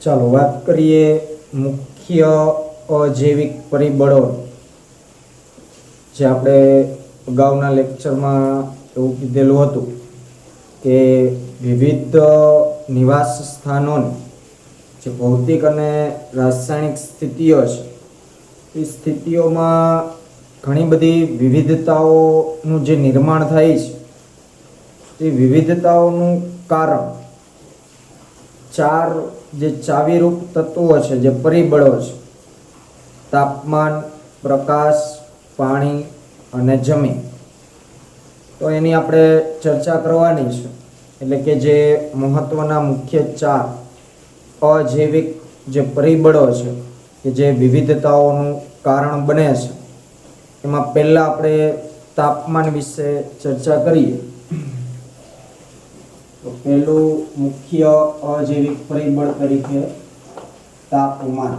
ચાલો વાત કરીએ મુખ્ય અજૈવિક પરિબળો, જે આપણે અગાઉના લેક્ચરમાં એવું કીધેલું હતું કે વિવિધ નિવાસ સ્થાનોની જે ભૌતિક અને રાસાયણિક સ્થિતિઓ છે, એ સ્થિતિઓમાં ઘણી બધી વિવિધતાઓનું જે નિર્માણ થાય છે, તે વિવિધતાઓનું કારણ ચાર જે ચાવીરૂપ તત્વો છે, જે પરિબળો છે, તાપમાન, પ્રકાશ, પાણી અને જમીન, તો એની આપણે ચર્ચા કરવાની છે. એટલે કે જે મહત્વના મુખ્ય ચાર અજૈવિક જે પરિબળો છે કે જે વિવિધતાઓનું કારણ બને છે, એમાં પહેલા આપણે તાપમાન વિશે ચર્ચા કરીએ. તો પહેલું મુખ્ય અજૈવિક પરિબળ તરીકે તાપમાન.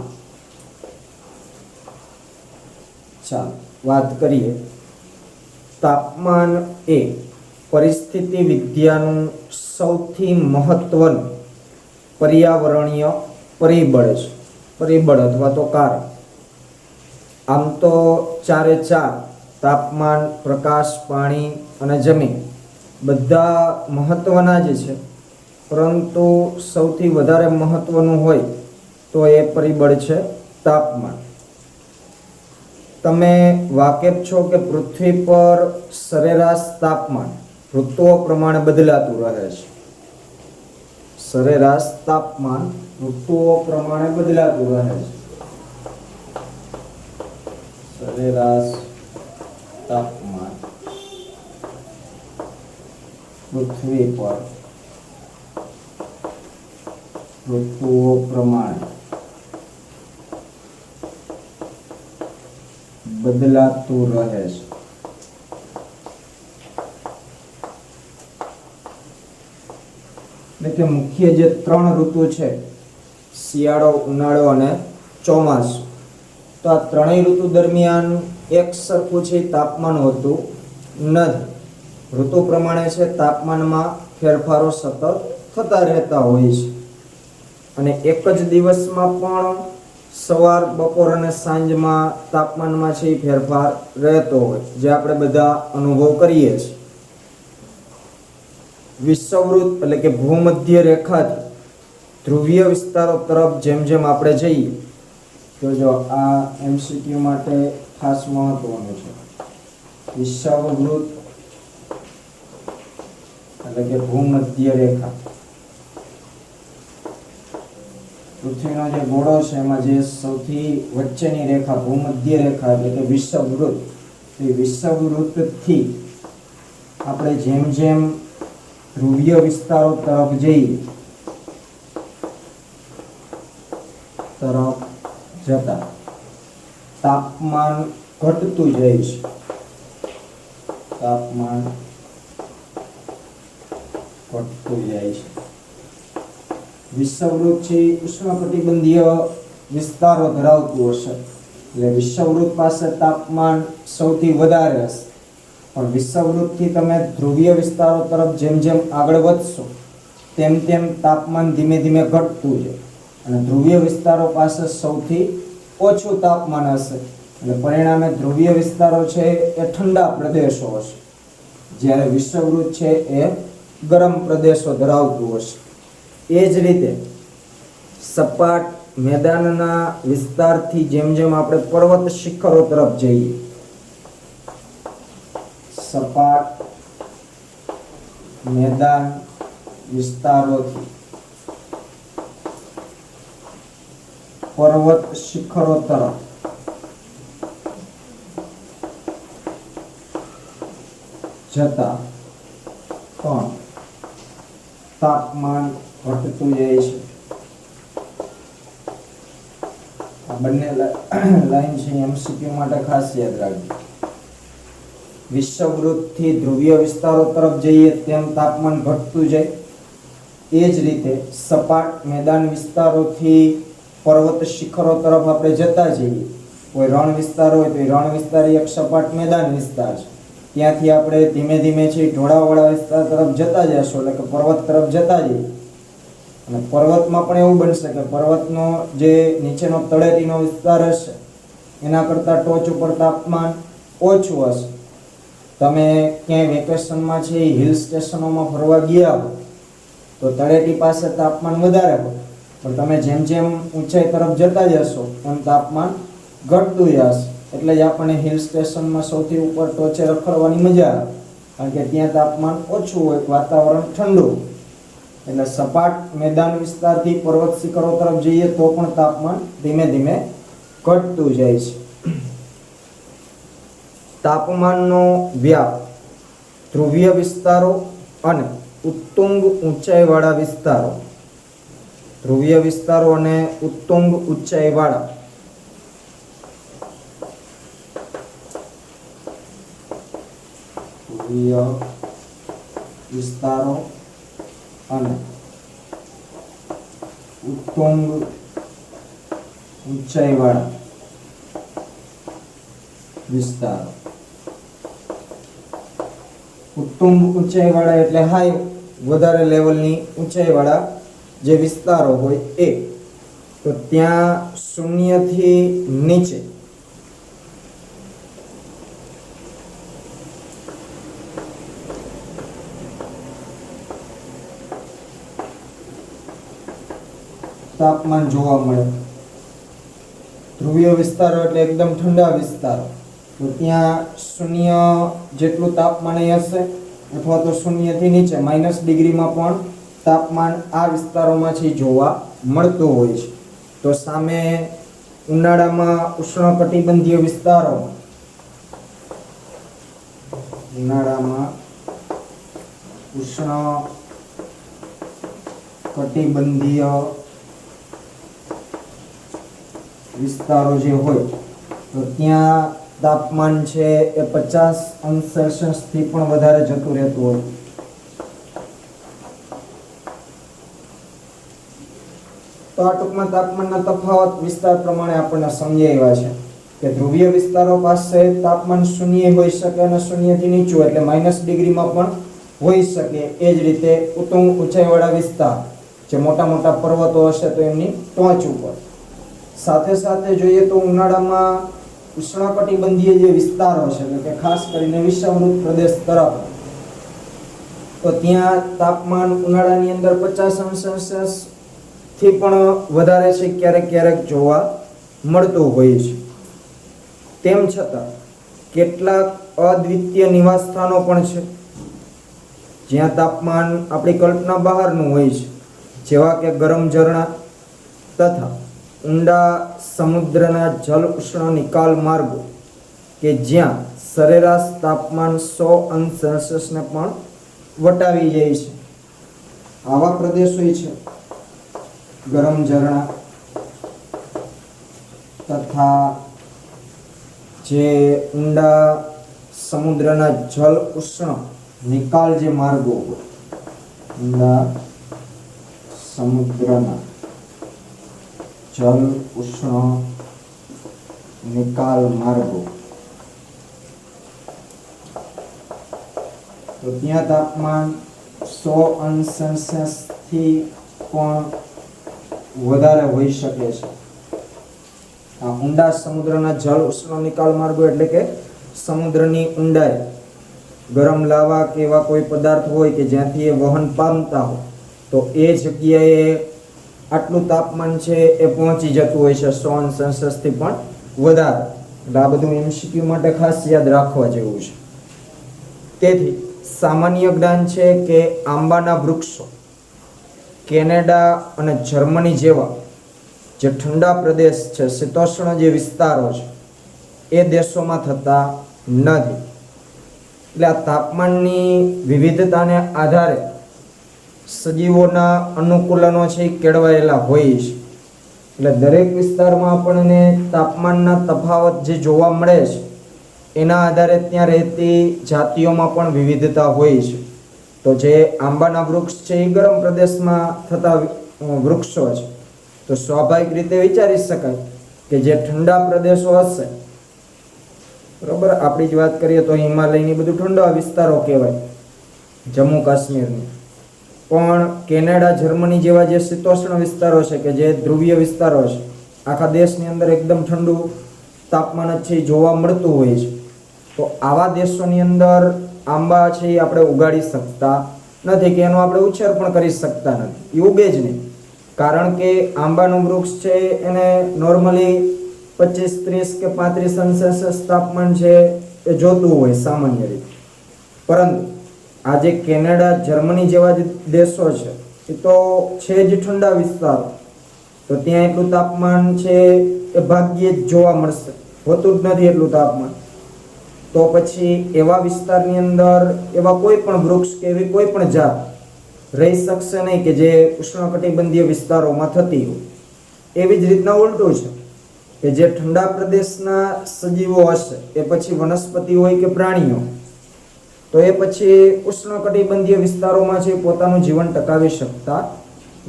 ચાલો વાત કરીએ. તાપમાન એ પરિસ્થિતિ વિદ્યાનું સૌથી મહત્વનું પર્યાવરણીય પરિબળ અથવા તો કારણ. આમ તો ચારે ચાર તાપમાન, પ્રકાશ, પાણી અને જમીન બધા મહત્વના જ છે, પરંતુ સૌથી વધારે મહત્વનું હોય તો એ પરિબળ છે તાપમાન. તમે વાકેફ છો કે પૃથ્વી પર સરેરાશ તાપમાન ઋતુઓ પ્રમાણે બદલાતું રહે છે. સરેરાશ તાપમાન ઋતુઓ પ્રમાણે બદલાતું રહે છે. સરેરાશ તાપમાન પૃથ્વી પર ઋતુઓ પ્રમાણે બદલાતું રહે છે. એટલે કે મુખ્ય જે ત્રણ ઋતુ છે, શિયાળો, ઉનાળો અને ચોમાસું, તો આ ત્રણેય ઋતુ દરમિયાન એક સરખું છે તાપમાન હોતું નથી. ઋતુ પ્રમાણે છે તાપમાનમાં ફેરફારો સતત થતા રહેતા હોય છે, અને એક જ દિવસમાં પણ સવાર, બપોર અને સાંજમાં તાપમાનમાં છે ફેરફાર રહેતો હોય, જે આપણે બધા અનુભવ કરીએ છીએ. વિષુવવૃત્ત એટલે કે ભૂમધ્ય રેખાથી ધ્રુવીય વિસ્તારો તરફ જેમ જેમ આપણે જઈએ, તો જો આ MCQ માટે ખાસ મહત્વનું છે. વિષુવવૃત્ત એટલે કે ભૂમધ્ય રેખા, પૃથ્વીનો જે ગોળો છે એમાં જે સૌથી વચ્ચેની રેખા ભૂમધ્ય રેખા એટલે કે વિષુવવૃત્ત, એ વિષુવવૃત્તથી આપણે જેમ જેમ ધ્રુવીય વિસ્તારો તરફ જઈએ જતા તાપમાન ઘટતું જાય છે. તાપમાન ઘટતું જાય છે. વિષુવવૃત્ત છે ઉષ્ણકટિબંધીય વિસ્તારો ધરાવતું હશે, એટલે વિષુવવૃત્ત પાસે તાપમાન સૌથી વધારે હશે. પણ વિષુવવૃત્તથી તમે ધ્રુવીય વિસ્તારો તરફ જેમ જેમ આગળ વધશો, તેમ તેમ તાપમાન ધીમે ધીમે ઘટતું જાય, અને ધ્રુવીય વિસ્તારો પાસે સૌથી ઓછું તાપમાન હશે, અને પરિણામે ધ્રુવીય વિસ્તારો છે એ ઠંડા પ્રદેશો હશે, જ્યારે વિષુવવૃત્ત છે એ ગરમ પ્રદેશો ધરાવતું હશે. એ જ રીતે સપાટ મેદાનના વિસ્તારથી જેમ જેમ આપણે પર્વત શિખરો તરફ જઈએ, સપાટ મેદાન વિસ્તારોથી પર્વત શિખરો તરફ જતા પણ તાપમાન ઘટતું જાય છે. આ બંને લાઈન છે MCQ માટે ખાસ યાદ રાખજો. વિષુવવૃત્તથી ધ્રુવીય વિસ્તારો તરફ જઈએ તેમ તાપમાન ઘટતું જાય. એ જ રીતે સપાટ મેદાન વિસ્તારોથી પર્વત શિખરો તરફ આપણે જતા જઈએ, કોઈ રણ વિસ્તાર હોય તો એ રણ વિસ્તાર એક સપાટ મેદાન વિસ્તાર છે, ત્યાંથી આપણે ધીમે ધીમે છે ઢોળાવવાળા વિસ્તાર તરફ જતા જઈશું, એટલે કે પર્વત તરફ જતા જઈએ, અને પર્વતમાં પણ એવું બનશે કે પર્વતનો જે નીચેનો તળેટીનો વિસ્તાર હશે એના કરતાં ટોચ ઉપર તાપમાન ઓછું હશે. તમે ક્યાંય વેકેશનમાં છે હિલ સ્ટેશનોમાં ફરવા ગયા હો તો તળેટી પાસે તાપમાન વધારે હોય, પણ તમે જેમ જેમ ઊંચાઈ તરફ જતા જશો એમ તાપમાન ઘટતું જશે. એટલે જ આપણને હિલ સ્ટેશનમાં સૌથી ઉપર ટોચે રખડવાની મજા આવે, કારણ કે ત્યાં તાપમાન ઓછું હોય, વાતાવરણ ઠંડુ. એટલે સપાટ મેદાન વિસ્તારથી પર્વત શિખરો તરફ જઈએ તો પણ તાપમાન ધીમે ધીમે ઘટતું જાય છે. તાપમાનનો વ્યાપ ધ્રુવીય વિસ્તારો અને ઉત્તુંગ ઊંચાઈવાળા વિસ્તારો, ધ્રુવીય વિસ્તારો અને ઉત્તુંગ ઊંચાઈવાળા ધ્રુવીય વિસ્તારો અને ઉત્તુંગ ઊંચાઈવાળા વિસ્તારો. ઉત્તુંગ ઊંચાઈવાળા એટલે હાઈ, વધારે લેવલની ઊંચાઈવાળા જે વિસ્તારો હોય એ. તો ત્યાં 0 થી નીચે તાપમાન જોવા મળે. ધ્રુવીય વિસ્તારો એટલે એકદમ ઠંડા વિસ્તારો, તો ત્યાં 0 જેટલું તાપમાન હશે, અથવા તો 0 થી નીચે -ડિગ્રીમાં પણ તાપમાન આ વિસ્તારોમાંથી જોવા મળતું હોય છે. તો સામે ઉનાળામાં ઉષ્ણકટિબંધીય વિસ્તારોમાં ઉષ્ણકટિબંધીય વિસ્તારો જે હોય તો ત્યાં તાપમાન છે એ 50°C થી પણ વધારે જતું રહેતું હોય. તો આ ટૂંકમાં તાપમાનના તફાવત વિસ્તાર પ્રમાણે આપણને સમજાવ્યા છે કે ધ્રુવીય વિસ્તારો પાસે તાપમાન 0 હોઈ શકે અને 0 થી નીચું એટલે -ડિગ્રીમાં પણ હોઈ શકે. એ જ રીતે ઉત્તુંગ ઊંચાઈવાળા વિસ્તાર, જે મોટા મોટા પર્વતો હશે તો એમની ટોચ ઉપર. સાથે સાથે જોઈએ તો ઉનાળામાં ઉષ્ણકટિબંધીય જે વિસ્તારો છે, એટલે કે ખાસ કરીને વિષુવવૃત્ત પ્રદેશ તરફ, તો ત્યાં તાપમાન ઉનાળાની અંદર 50°C થી પણ વધારે છે, ક્યારેક ક્યારેક જોવા મળતું હોય છે. તેમ છતાં કેટલાક અદ્વિતીય નિવાસ સ્થાનો પણ છે જ્યાં તાપમાન આપણી કલ્પના બહારનું હોય છે, જેવા કે ગરમ ઝરણા તથા ઊંડા સમુદ્રના જલ ઉષ્ણ નિકાલ માર્ગો, કે જ્યાં સરેરાશ તાપમાન 100°C ને પણ વટાવી જાય છે. આવા પ્રદેશો છે ગરમ ઝરણા તથા જે ઊંડા સમુદ્રના જલ ઉષ્ણ નિકાલ જે માર્ગો, ઊંડા સમુદ્રના જલ ઉષ્ણ નિકાલ માર્ગો, તો ત્યાં તાપમાન 100°C થી પણ વધારે હોઈ શકે છે. આ ઊંડા સમુદ્રના જળ ઉષ્ણ નિકાલ માર્ગો એટલે કે સમુદ્રની ઊંડાઈ, ગરમ લાવા કે એવા કોઈ પદાર્થ હોય કે જ્યાંથી એ વહન પામતા હોય, તો એ જગ્યાએ આટલું તાપમાન છે એ પહોંચી જતું હોય છે 100°C થી પણ વધારે. એટલે આ બધું MCQ માટે ખાસ યાદ રાખવા જેવું છે. તેથી સામાન્ય જ્ઞાન છે કે આંબાના વૃક્ષો કેનેડા અને જર્મની જેવા જે ઠંડા પ્રદેશ છે, શીતોષ્ણ જે વિસ્તારો છે, એ દેશોમાં થતા નથી. એટલે આ તાપમાનની વિવિધતાને આધારે સજીવોના અનુકૂલનો છે એ કેળવાયેલા હોય છે. એટલે દરેક વિસ્તારમાં આપણને તાપમાનના તફાવત જે જોવા મળે છે એના આધારે ત્યાં રહેતી જાતિઓમાં પણ વિવિધતા હોય છે. તો જે આંબાના વૃક્ષ છે એ ગરમ પ્રદેશમાં થતા વૃક્ષો છે, તો સ્વાભાવિક રીતે વિચારી શકાય કે જે ઠંડા પ્રદેશો હશે, બરોબર, આપણી જ વાત કરીએ તો હિમાલયની બધું ઠંડા વિસ્તારો કહેવાય, જમ્મુ કાશ્મીરની, પણ કેનેડા, જર્મની જેવા જે શીતોષ્ણ વિસ્તારો છે કે જે ધ્રુવીય વિસ્તારો છે, આખા દેશની અંદર એકદમ ઠંડુ તાપમાન જ છે એ જોવા મળતું હોય છે. તો આવા દેશોની અંદર આંબા છે એ આપણે ઉગાડી શકતા નથી કે એનો આપણે ઉછેર પણ કરી શકતા નથી, એ ઉગે જ નહીં. કારણ કે આંબાનું વૃક્ષ છે એને નોર્મલી 25, 30 કે 35 સેલ્સિયસ તાપમાન છે એ જોતું હોય સામાન્ય રીતે. પરંતુ આજે કેનેડા, જર્મની જેવા જે દેશો છે એ તો છે જ ઠંડા વિસ્તારો, તો ત્યાં એટલું તાપમાન છે એ ભાગ્યે જ જોવા મળશે, હોતું જ નથી એટલું તાપમાન. તો પછી એવા વિસ્તારની અંદર એવા કોઈ પણ વૃક્ષ કે એવી કોઈ પણ જાત રહી શકશે નહીં કે જે ઉષ્ણકટિબંધીય વિસ્તારોમાં થતી હોય. એવી જ રીતના ઉલટું છે કે જે ઠંડા પ્રદેશના સજીવો હશે એ પછી વનસ્પતિ હોય કે પ્રાણીઓ, તો એ પછી ઉષ્ણકટિબંધીય વિસ્તારોમાં છે પોતાનું જીવન ટકાવી શકતા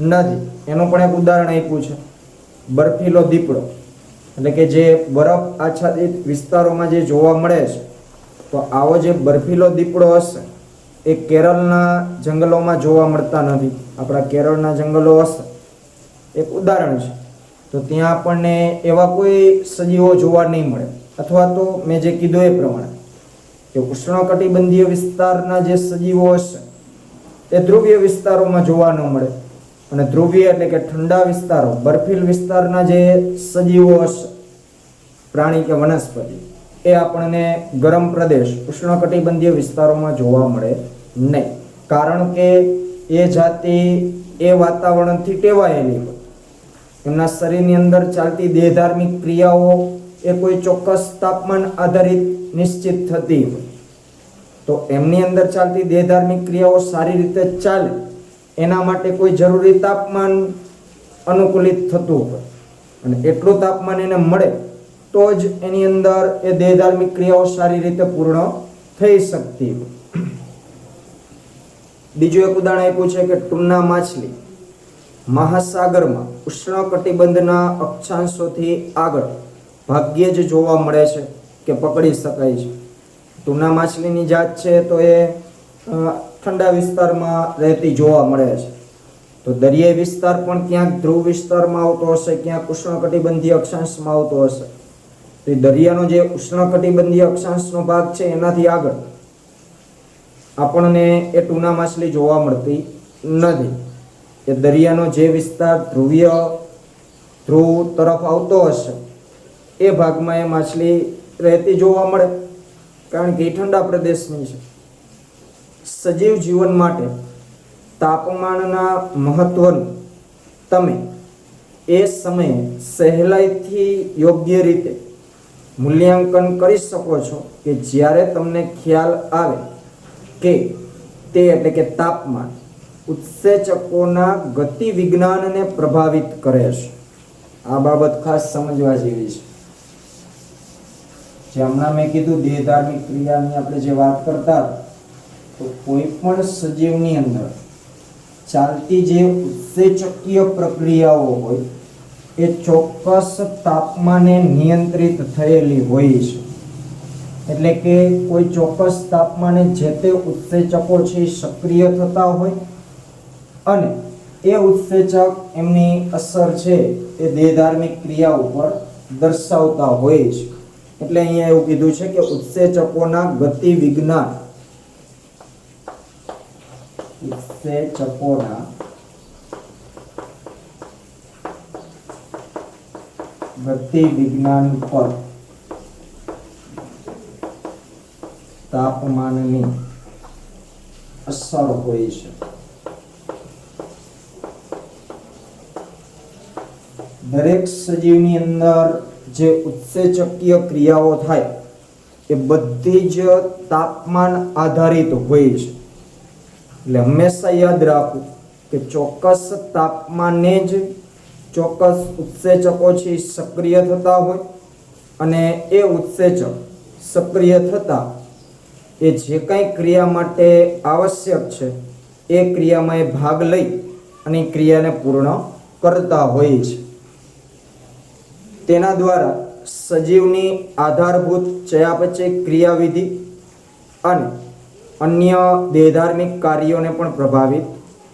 નથી. એનું પણ એક ઉદાહરણ આપ્યું છે, બર્ફીલો દીપડો, એટલે કે જે બરફ આચ્છાદિત વિસ્તારોમાં જે જોવા મળે છે. તો આવો જે બર્ફીલો દીપડો હશે એ કેરળના જંગલોમાં જોવા મળતા નથી. આપણા કેરળના જંગલો હશે એક ઉદાહરણ છે, તો ત્યાં આપણને એવા કોઈ સજીવો જોવા નહીં મળે. અથવા તો મેં જે કીધું એ પ્રમાણે કે ઉષ્ણકટિબંધીય વિસ્તારના જે સજીવો હશે એ ધ્રુવીય વિસ્તારોમાં જોવા ન મળે. અને ધ્રુવીય એટલે કે ઠંડા વિસ્તારો, બર્ફીલ વિસ્તારના જે સજીવો હશે, પ્રાણી કે વનસ્પતિ, એ આપણને ગરમ પ્રદેશ, ઉષ્ણકટિબંધીય વિસ્તારોમાં જોવા મળે નહીં. કારણ કે એ જાતિ એ વાતાવરણથી ટેવાયેલી હોય. એમના શરીરની અંદર ચાલતી દેહધાર્મિક ક્રિયાઓ એ કોઈ ચોક્કસ તાપમાન આધારિત નિશ્ચિત થતી હોય. તો એમની અંદર ચાલતી દેહધાર્મિક ક્રિયાઓ સારી રીતે ચાલે એના માટે કોઈ જરૂરી તાપમાન અનુકૂલિત થતું હોય, અને એટલું તાપમાન એને મળે તો જ એની અંદર એ દેહધાર્મિક ક્રિયાઓ સારી રીતે પૂર્ણ થઈ શકતી હોય. બીજું એક ઉદાહરણ આપ્યું છે કે ટુના માછલી મહાસાગરમાં ઉષ્ણકટિબંધના અક્ષાંશોથી આગળ ભાગ્યે જ જોવા મળે છે કે પકડી શકાય છે. ટુના માછલીની જાત છે તો એ ઠંડા વિસ્તારમાં રહેતી જોવા મળે છે. તો દરિયાઈ વિસ્તાર પણ ક્યાંક ધ્રુવ વિસ્તારમાં આવતો હશે, ક્યાંક ઉષ્ણકટિબંધીય અક્ષાંશમાં આવતો હશે. તો એ દરિયાનો જે ઉષ્ણકટિબંધીય અક્ષાંશનો ભાગ છે એનાથી આગળ આપણને એ ટુના માછલી જોવા મળતી નથી. એ દરિયાનો જે વિસ્તાર ધ્રુવ તરફ આવતો હશે એ ભાગમાં એ માછલી રહેતી જોવા મળે, કારણ કે એ ઠંડા પ્રદેશની છે. સજીવ જીવન માટે તાપમાનના મહત્વનું તમે એ સમયે સહેલાઈથી યોગ્ય રીતે મૂલ્યાંકન કરી શકો છો કે જ્યારે તમને ખ્યાલ આવે કે તે એટલે કે તાપમાન ઉત્સેચકોના ગતિ વિજ્ઞાનને પ્રભાવિત કરે છે. આ બાબત ખાસ સમજવા જેવી છે. જે હમણાં મેં કીધું દેહધાર્મિક ક્રિયાની આપણે જે વાત કરતા, તો કોઈ પણ સજીવની અંદર ચાલતી જે ઉત્સેચકીય પ્રક્રિયાઓ હોય એ ચોક્કસ તાપમાને નિયંત્રિત થયેલી હોય છે. એટલે કે કોઈ ચોક્કસ તાપમાને જે તે ઉત્સેચકો છે સક્રિય થતા હોય અને એ ઉત્સેચક એમની અસર છે એ દેહધાર્મિક ક્રિયા ઉપર દર્શાવતા હોય છે. એટલે અહીંયા એવું કીધું છે કે ઉત્સેચકોના ગતિ વિજ્ઞાન, ઉત્સેચકોના ગતિ વિજ્ઞાન પર તાપમાનની અસર હોય છે. દરેક સજીવની અંદર જે ઉત્સેચકીય ક્રિયાઓ થાય એ બધી જ તાપમાન આધારિત હોય છે. એટલે હંમેશા યાદ રાખવું કે ચોક્કસ તાપમાને જ ચોક્કસ ઉત્સેચકો છે સક્રિય થતા હોય, અને એ ઉત્સેચક સક્રિય થતા એ જે કંઈ ક્રિયા માટે આવશ્યક છે એ ક્રિયામાં એ ભાગ લઈ અને ક્રિયાને પૂર્ણ કરતા હોય છે. તેના દ્વારા સજીવની આધારભૂત ચયાપચય ક્રિયાવિધિ અને અન્ય દેહધાર્મિક કાર્યોને પણ પ્રભાવિત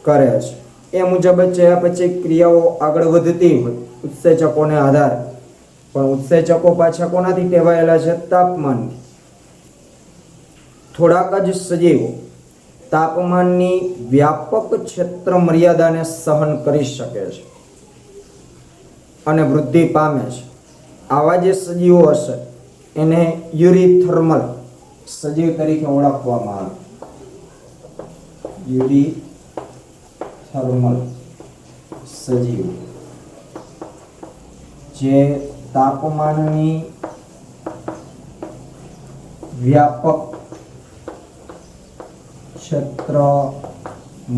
કરે છે. એ મુજબ જ ચયાપચય ક્રિયાઓ આગળ વધતી હોય ઉત્સેચકોને આધારે, પણ ઉત્સેચકો પાછા કોનાથી ટેવાયેલા છે? તાપમાનથી. થોડાક જ સજીવો તાપમાનની વ્યાપક ક્ષેત્ર મર્યાદાને સહન કરી શકે છે અને વૃદ્ધિ પામે છે. આવા જે સજીવો હશે એને યુરીથર્મલ સજીવ તરીકે ઓળખવામાં આવે. યુરીથર્મલ સજીવ જે તાપમાનની વ્યાપક ક્ષેત્ર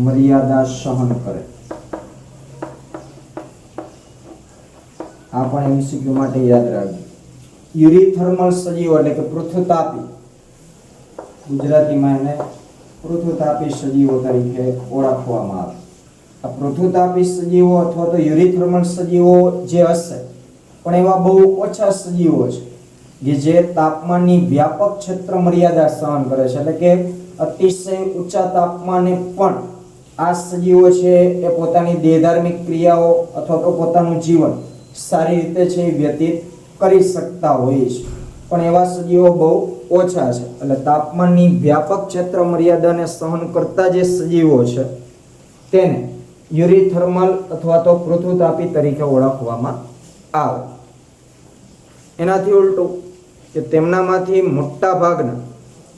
મર્યાદા સહન કરે. આ પણ એમસીક્યુ માટે યાદ રાખજો. યુરીથર્મલ સજીવો એટલે કે પૃથુતાપી, ગુજરાતીમાં એને પૃથુતાપી સજીવો તરીકે ઓળખવામાં આવે. આ પૃથુતાપી સજીવો અથવા તો યુરીથર્મલ સજીવો જે હશે પણ એવા બહુ ઓછા સજીવો છે કે જે તાપમાનની વ્યાપક ક્ષેત્ર મર્યાદા સહન કરે છે. એટલે કે અતિશય ઊંચા તાપમાને પણ આ સજીવો છે એ પોતાની દેહધાર્મિક ક્રિયાઓ અથવા તો પોતાનું જીવન સારી રીતે છે એ વ્યતીત કરી શકતા હોય છે, પણ એવા સજીવો બહુ ઓછા છે. એટલે તાપમાનની વ્યાપક ક્ષેત્ર મર્યાદાને સહન કરતા જે સજીવો છે તેને યુરીથર્મલ અથવા તો પૃથુતાપી તરીકે ઓળખવામાં આવે. એનાથી ઉલટું કે તેમનામાંથી મોટા ભાગના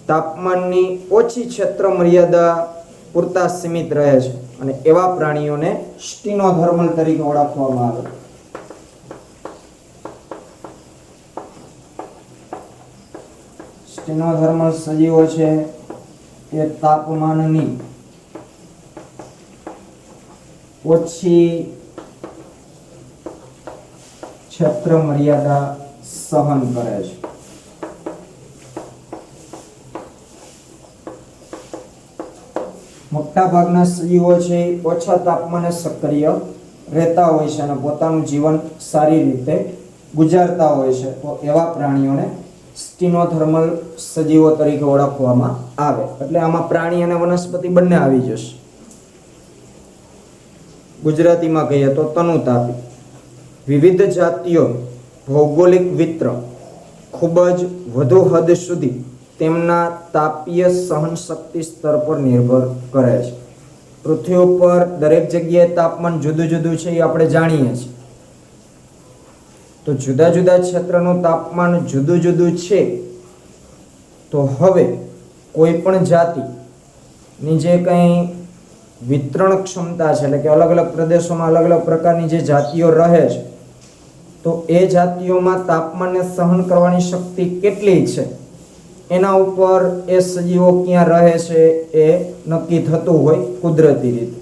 તાપમાનની ઓછી ક્ષેત્ર મર્યાદા પૂરતા સીમિત રહે છે અને એવા પ્રાણીઓને સ્ટીનોથર્મલ તરીકે ઓળખવામાં આવે. સ્ટીનોથર્મલ સજીવો છે એ તાપમાનની ઓછી ક્ષેત્ર મર્યાદા સહન કરે છે. મોટા ભાગના સજીવો છે ઓછા તાપમાને સક્રિય રહેતા હોય છે અને પોતાનું જીવન સારી રીતે ગુજારતા હોય છે. તો એવા પ્રાણીઓને સ્ટીનોથર્મલ સજીવો તરીકે ઓળખવામાં આવે. એટલે આમાં પ્રાણી અને વનસ્પતિ બંને આવી જશે. ગુજરાતીમાં કહીએ તો તનુતાપી. વિવિધ જાતિઓ ભૌગોલિક વિતરણ ખૂબ જ વધુ હદ સુધી તેમના તાપીય સહન શક્તિ સ્તર પર નિર્ભર કરે છે. પૃથ્વી ઉપર દરેક જગ્યાએ તાપમાન જુદું જુદું છે એ આપણે જાણીએ છીએ. તો જુદા જુદા ક્ષેત્રનું તાપમાન જુદું જુદું છે. તો હવે કોઈ પણ જાતિની જે કંઈ વિતરણ ક્ષમતા છે, એટલે કે અલગ અલગ પ્રદેશોમાં અલગ અલગ પ્રકારની જે જાતિઓ રહે છે, તો એ જાતિઓમાં તાપમાનને સહન કરવાની શક્તિ કેટલી છે એના ઉપર એ સજીવો ક્યાં રહે છે એ નક્કી થતું હોય કુદરતી રીતે.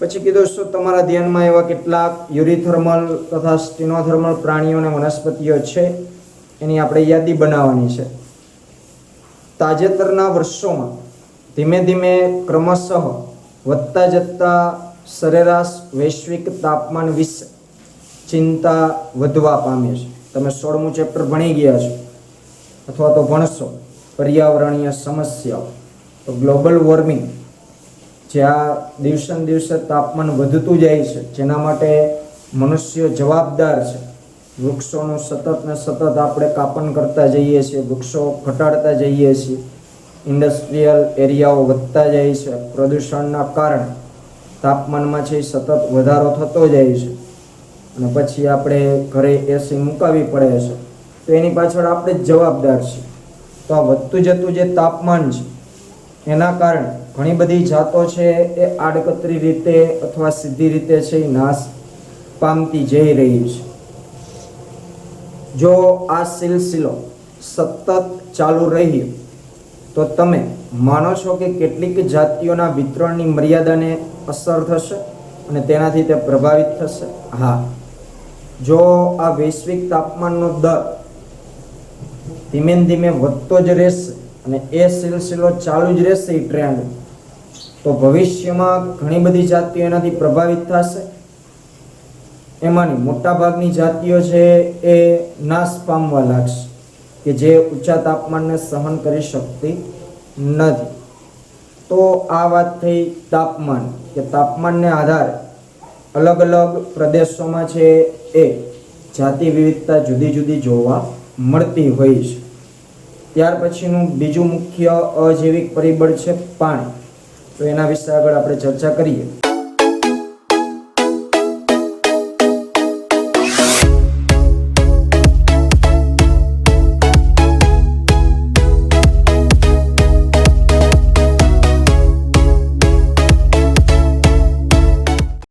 પછી કીધું શું તમારા ધ્યાનમાં એવા કેટલાક યુરીથર્મલ તથા સ્ટીનોથર્મલ પ્રાણીઓ અને વનસ્પતિઓ છે, એની આપણે યાદી બનાવવાની છે. તાજેતરના વર્ષોમાં ધીમે ધીમે ક્રમશઃ વધતા જતા સરેરાશ વૈશ્વિક તાપમાન વિશે ચિંતા વધવા પામી છે. તમે 16મું ચેપ્ટર ભણી ગયા છો અથવા તો ભણશો, પર્યાવરણીય સમસ્યાઓ. તો ગ્લોબલ વોર્મિંગ જે આ દિવસે ને દિવસે તાપમાન વધતું જાય છે, જેના માટે મનુષ્યો જવાબદાર છે. વૃક્ષોનું સતત ને સતત આપણે કાપન કરતા જઈએ છીએ, વૃક્ષો ઘટાડતા જઈએ છીએ, ઇન્ડસ્ટ્રીયલ એરિયાઓ વધતા જાય છે, પ્રદૂષણના કારણે તાપમાનમાં છે સતત વધારો થતો જાય છે અને પછી આપણે ઘરે એસી મુકાવી પડે છે. તો એની પાછળ આપણે જ જવાબદાર છીએ. તો આ વધતું જતું જે તાપમાન છે એના કારણે ઘણી બધી જાતો છે એ આડકતરી રીતે અથવા સીધી રીતે છે એ નાશ પામતી જઈ રહી છે. જો આ સિલસિલો સતત ચાલુ રહ્યો તો તમે માનો છો કે કેટલીક જાતિઓના વિતરણની મર્યાદાને અસર થશે અને તેનાથી તે પ્રભાવિત થશે? હા. જો આ વૈશ્વિક તાપમાનનો દર ધીમે ધીમે વધતો જ રહેશે અને એ સિલસિલો ચાલુ જ રહેશે એ ટ્રેન્ડ, તો ભવિષ્યમાં ઘણી બધી જાતિઓ એનાથી પ્રભાવિત થશે. એમાંની મોટા ભાગની જાતિઓ છે એ નાશ પામવા લાગશે કે જે ઊંચા તાપમાનને સહન કરી શકતી નથી. તો તો આ વાત થઈ તાપમાન, કે તાપમાનને આધારે અલગ અલગ પ્રદેશોમાં છે એ જાતિ વિવિધતા જુદી જુદી જોવા મળતી હોય છે. ત્યાર પછીનું બીજું મુખ્ય અજૈવિક પરિબળ છે પાણી. તો એના વિશે આગળ આપણે ચર્ચા કરીએ.